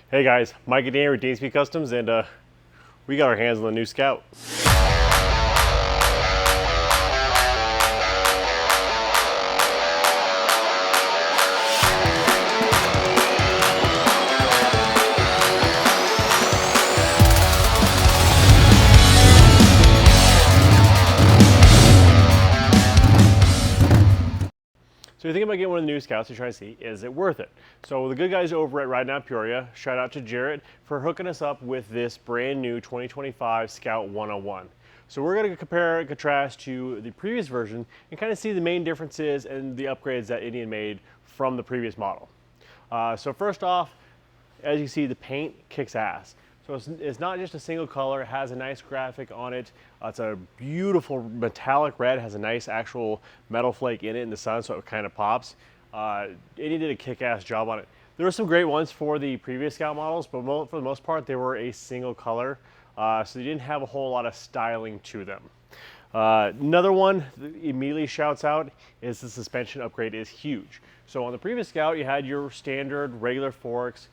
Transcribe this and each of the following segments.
Hey guys, Mike and Dan with DSP Customs, and we got our hands on the new Scout. So you're thinking about getting one of the new Scouts, you're trying to see, is it worth it? So the good guys over at Ride Now Peoria, shout out to Jarret for hooking us up with this brand new 2025 Scout 101. So we're going to compare and contrast to the previous version and kind of see the main differences and the upgrades that Indian made from the previous model. So first off, as you see, the paint kicks ass. So it's not just a single color, it has a nice graphic on it. It's a beautiful metallic red, has a nice actual metal flake in it in the sun, so it kind of pops. It did a kick-ass job on it. There were some great ones for the previous Scout models, but for the most part, they were a single color, so they didn't have a whole lot of styling to them. Another one that immediately shouts out is the suspension upgrade is huge. So on the previous Scout, you had your standard regular forks.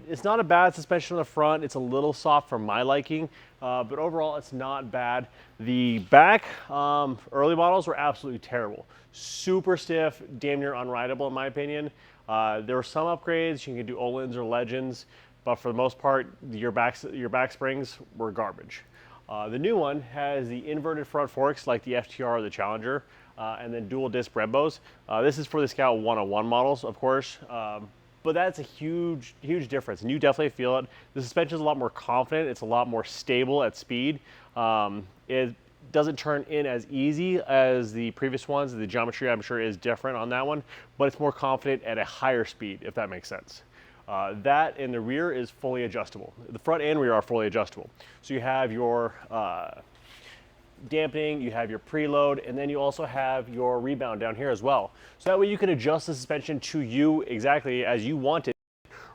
It's not a bad suspension on the front. It's a little soft for my liking, but overall it's not bad. The back early models were absolutely terrible. Super stiff, damn near unrideable in my opinion. There were some upgrades. You can do Olin's or Legends, but for the most part, your back springs were garbage. The new one has the inverted front forks like the FTR or the Challenger, and then dual disc Brembos. This is for the Scout 101 models, of course. But that's a huge difference, and you definitely feel it. The suspension is a lot more confident. It's a lot more stable at speed. It doesn't turn in as easy as the previous ones. The geometry, I'm sure, is different on that one, but it's more confident at a higher speed, if that makes sense. That in the rear is fully adjustable. The front and rear are fully adjustable. So you have your dampening, you have your preload, and then you also have your rebound down here as well. So that way you can adjust the suspension to you exactly as you want it.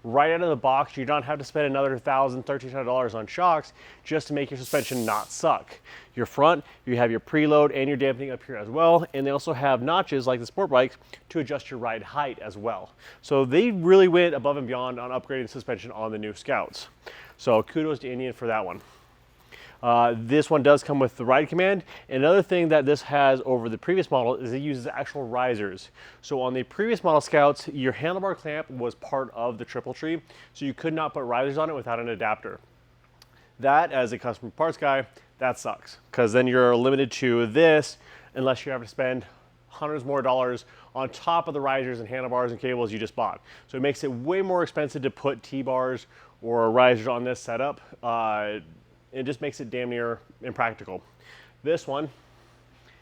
Right out of the box, you don't have to spend another $1,000, $1,300 on shocks just to make your suspension not suck. Your front, you have your preload and your dampening up here as well, and they also have notches like the sport bikes to adjust your ride height as well. So they really went above and beyond on upgrading suspension on the new Scouts. So kudos to Indian for that one. This one does come with the ride command. Another thing that this has over the previous model is it uses actual risers. So on the previous model Scouts, your handlebar clamp was part of the triple tree, so you could not put risers on it without an adapter. That, as a custom parts guy, that sucks, because then you're limited to this unless you have to spend hundreds more dollars on top of the risers and handlebars and cables you just bought. So it makes it way more expensive to put T-bars or risers on this setup. It just makes it damn near impractical. This one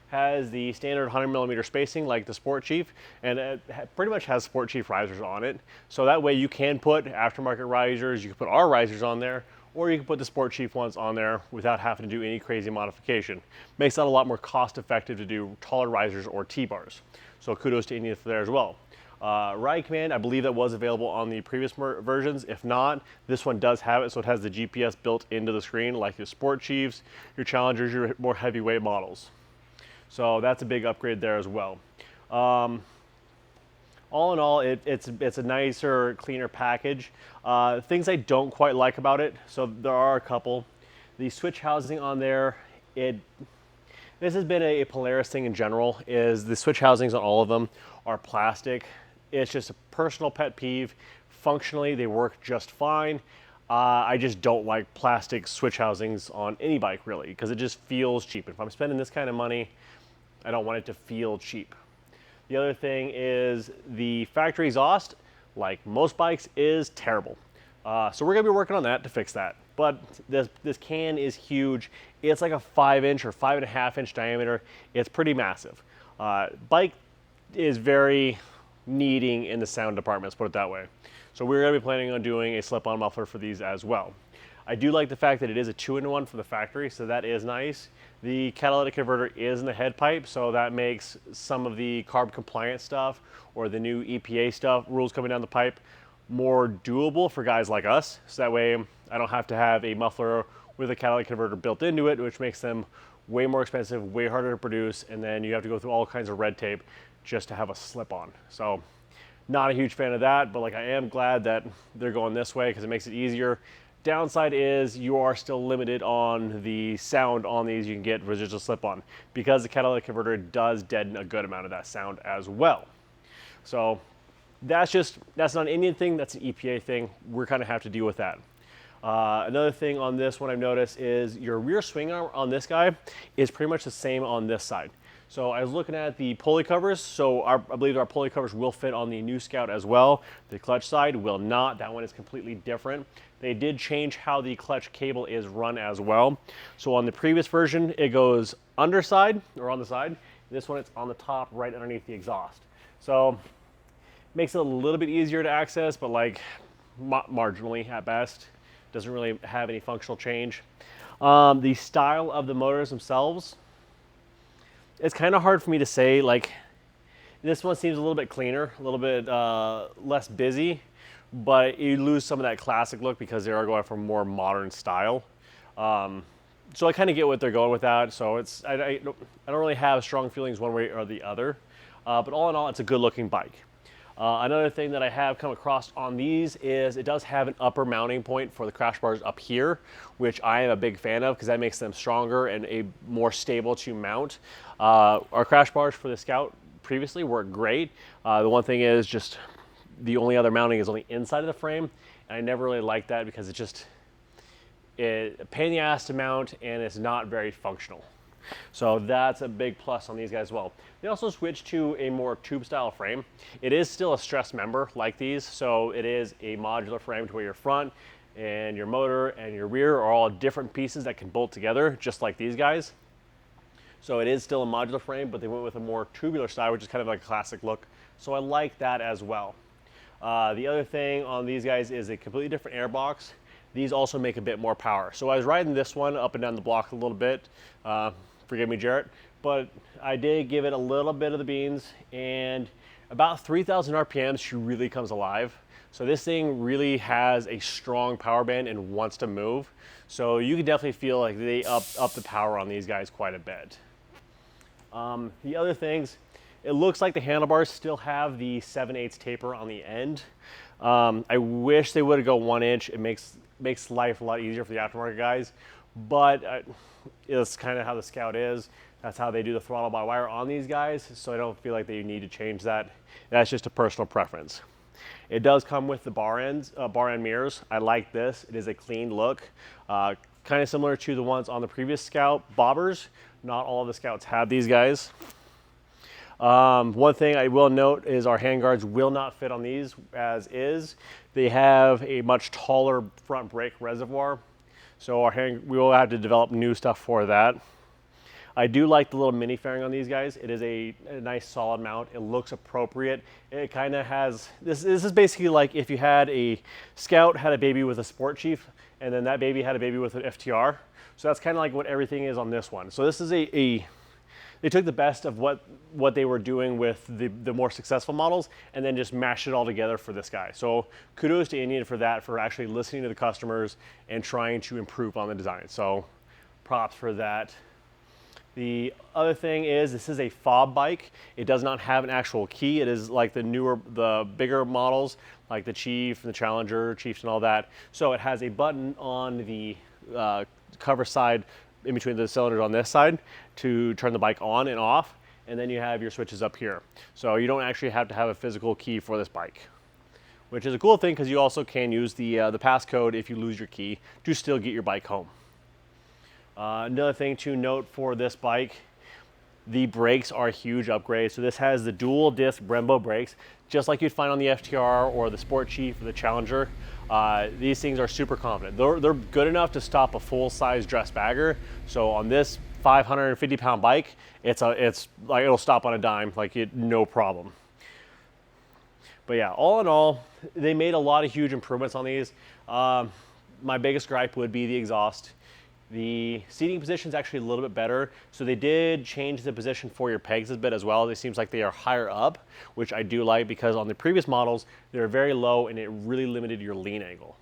has the standard 100mm spacing like the Sport Chief, and it pretty much has Sport Chief risers on it. So that way you can put aftermarket risers, you can put our risers on there, or you can put the Sport Chief ones on there without having to do any crazy modification. Makes that a lot more cost effective to do taller risers or T-bars. So kudos to Indian for there as well. Ride command, I believe that was available on the previous versions. If not, this one does have it, so it has the GPS built into the screen like your Sport Chiefs, your Challengers, your more heavyweight models. So that's a big upgrade there as well. All in all, it's a nicer, cleaner package. Things I don't quite like about it, so there are a couple. The switch housing on there, this has been a Polaris thing in general, is the switch housings on all of them are plastic. It's just a personal pet peeve. Functionally, they work just fine. I just don't like plastic switch housings on any bike, really, because it just feels cheap. If I'm spending this kind of money, I don't want it to feel cheap. The other thing is the factory exhaust, like most bikes, is terrible. So we're gonna be working on that to fix that. But this can is huge. It's like a 5-inch or 5.5-inch diameter. It's pretty massive. Bike is very needing in the sound department, let's put it that way. So we're gonna be planning on doing a slip-on muffler for these as well. I do like the fact that it is a 2-in-1 from the factory, so that is nice. The catalytic converter is in the head pipe, so that makes some of the carb compliant stuff or the new EPA stuff, rules coming down the pipe, more doable for guys like us. So that way I don't have to have a muffler with a catalytic converter built into it, which makes them way more expensive, way harder to produce, and then you have to go through all kinds of red tape just to have a slip-on. So Not a huge fan of that, but like I am glad that they're going this way because it makes it easier. Downside is you are still limited on the sound on these you can get residual slip-on because the catalytic converter does deaden a good amount of that sound as well. So that's not an Indian thing, that's an EPA thing. We're kind of have to deal with that. Another thing on this one I've noticed is your rear swing arm on this guy is pretty much the same on this side. So I was looking at the pulley covers, so I believe our pulley covers will fit on the new Scout as well. The clutch side will not, that one is completely different. They did change how the clutch cable is run as well. So on the previous version, it goes underside, or on the side. This one, it's on the top, right underneath the exhaust. So makes it a little bit easier to access, but like marginally at best. Doesn't really have any functional change. The style of the motors themselves, it's kind of hard for me to say. Like, this one seems a little bit cleaner, a little bit less busy, but you lose some of that classic look because they are going for more modern style. So I kind of get what they're going with that. So it's I don't really have strong feelings one way or the other. But all in all, it's a good looking bike. Another thing that I have come across on these is it does have an upper mounting point for the crash bars up here, which I am a big fan of because that makes them stronger and a more stable to mount. Our crash bars for the Scout previously worked great. The one thing is just the only other mounting is on the inside of the frame, and I never really liked that because it's a pain in the ass to mount and it's not very functional. So that's a big plus on these guys as well. They also switched to a more tube style frame. It is still a stress member like these, so it is a modular frame to where your front and your motor and your rear are all different pieces that can bolt together just like these guys. So it is still a modular frame, but they went with a more tubular style, which is kind of like a classic look. So I like that as well. The other thing on these guys is a completely different air box. These also make a bit more power. So I was riding this one up and down the block a little bit. Forgive me, Jarret, but I did give it a little bit of the beans, and about 3,000 RPMs, she really comes alive. So this thing really has a strong power band and wants to move. So you can definitely feel like they up the power on these guys quite a bit. The other things, it looks like the handlebars still have the 7/8 taper on the end. I wish they would go 1 inch. It makes life a lot easier for the aftermarket guys, but it's kind of how the Scout is. That's how they do the throttle by wire on these guys, so I don't feel like they need to change that. That's just a personal preference. It does come with the bar end mirrors. I like this. It is a clean look, kind of similar to the ones on the previous Scout bobbers. Not all of the Scouts have these guys. One thing I will note is our handguards will not fit on these as is. They have a much taller front brake reservoir, so we will have to develop new stuff for that. I do like the little mini fairing on these guys. It is a nice solid mount. It looks appropriate. It kind of has, this is basically like if you had a Scout had a baby with a Sport Chief, and then that baby had a baby with an FTR. So that's kind of like what everything is on this one. So this is they took the best of what they were doing with the more successful models and then just mashed it all together for this guy. So kudos to Indian for that, for actually listening to the customers and trying to improve on the design. So props for that. The other thing is this is a fob bike. It does not have an actual key. It is like the bigger models like the Chief and the Challenger, Chiefs and all that. So it has a button on the cover side in between the cylinders on this side to turn the bike on and off, and then you have your switches up here. So you don't actually have to have a physical key for this bike, which is a cool thing because you also can use the passcode if you lose your key to still get your bike home. Another thing to note for this bike, the brakes are a huge upgrade. So this has the dual disc Brembo brakes, just like you'd find on the FTR or the Sport Chief or the Challenger. These things are super confident. They're good enough to stop a full-size dress bagger. So on this 550-pound bike, it's like it'll stop on a dime, no problem. But yeah, all in all, they made a lot of huge improvements on these. My biggest gripe would be the exhaust. The seating position is actually a little bit better. So they did change the position for your pegs a bit as well. It seems like they are higher up, which I do like because on the previous models, they were very low and it really limited your lean angle.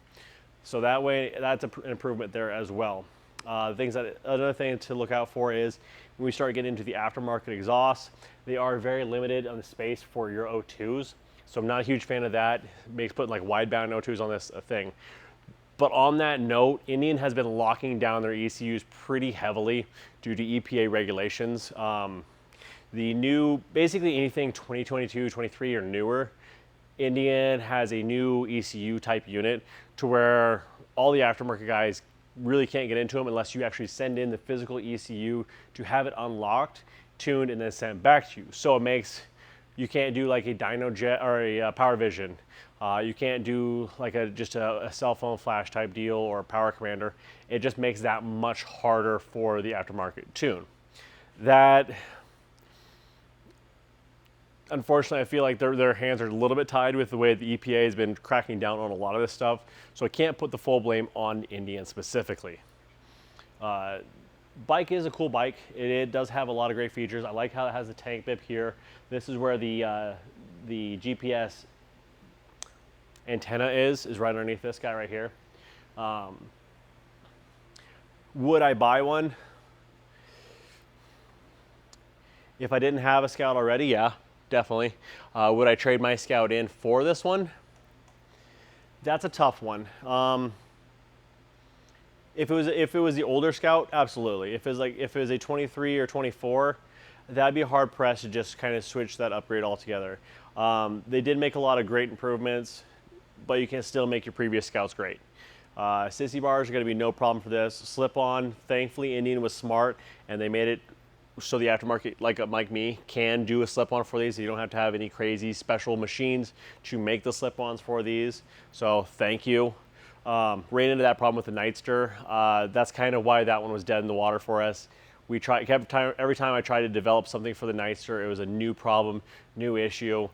So that way, that's an improvement there as well. Another thing to look out for is when we start getting into the aftermarket exhausts, they are very limited on the space for your O2s. So I'm not a huge fan of that. It makes putting like wideband O2s on this a thing. But on that note, Indian has been locking down their ECUs pretty heavily due to EPA regulations. The new, basically anything 2022, 23 or newer, Indian has a new ECU type unit to where all the aftermarket guys really can't get into them unless you actually send in the physical ECU to have it unlocked, tuned, and then sent back to you. So it makes, you can't do like a dyno jet or a power vision. You can't do like just a cell phone flash type deal or a power commander. It just makes that much harder for the aftermarket tune. That, unfortunately, I feel like their hands are a little bit tied with the way the EPA has been cracking down on a lot of this stuff. So I can't put the full blame on Indian specifically. Bike is a cool bike. It does have a lot of great features. I like how it has the tank bib here. This is where the GPS antenna is right underneath this guy right here. Would I buy one? If I didn't have a Scout already, yeah, definitely. Would I trade my Scout in for this one? That's a tough one. If it was the older Scout, absolutely. If it was a 23 or 24, that'd be hard pressed to just kind of switch that upgrade altogether. They did make a lot of great improvements, but you can still make your previous Scouts great. Sissy bars are going to be no problem for this. Slip-on, thankfully Indian was smart and they made it so the aftermarket, like me, can do a slip-on for these. So you don't have to have any crazy special machines to make the slip-ons for these. So thank you. Ran into that problem with the Nightster. That's kind of why that one was dead in the water for us. Every time I tried to develop something for the Nightster, it was a new problem, new issue,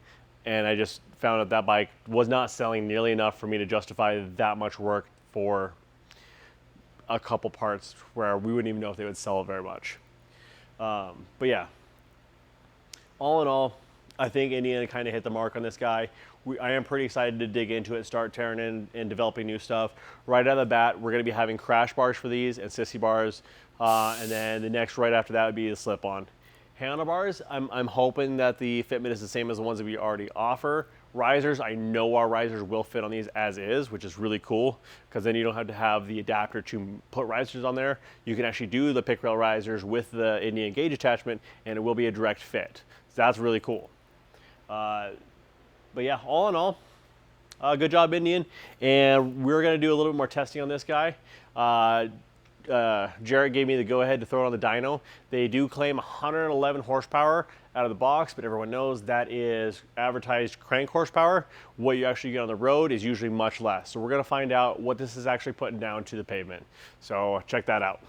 and I just found out that bike was not selling nearly enough for me to justify that much work for a couple parts where we wouldn't even know if they would sell very much. But yeah, all in all, I think Indiana kind of hit the mark on this guy. I am pretty excited to dig into it and start tearing in and developing new stuff. Right out of the bat, we're going to be having crash bars for these and sissy bars. And then the next right after that would be the slip-on. Handlebars, I'm hoping that the fitment is the same as the ones that we already offer. Risers, I know our risers will fit on these as is, which is really cool, because then you don't have to have the adapter to put risers on there. You can actually do the pick rail risers with the Indian gauge attachment, and it will be a direct fit. So that's really cool. But yeah, all in all, good job, Indian. And we're going to do a little bit more testing on this guy. Jarret gave me the go-ahead to throw it on the dyno. They do claim 111 horsepower out of the box, but everyone knows that is advertised crank horsepower. What you actually get on the road is usually much less. So we're going to find out what this is actually putting down to the pavement. So check that out.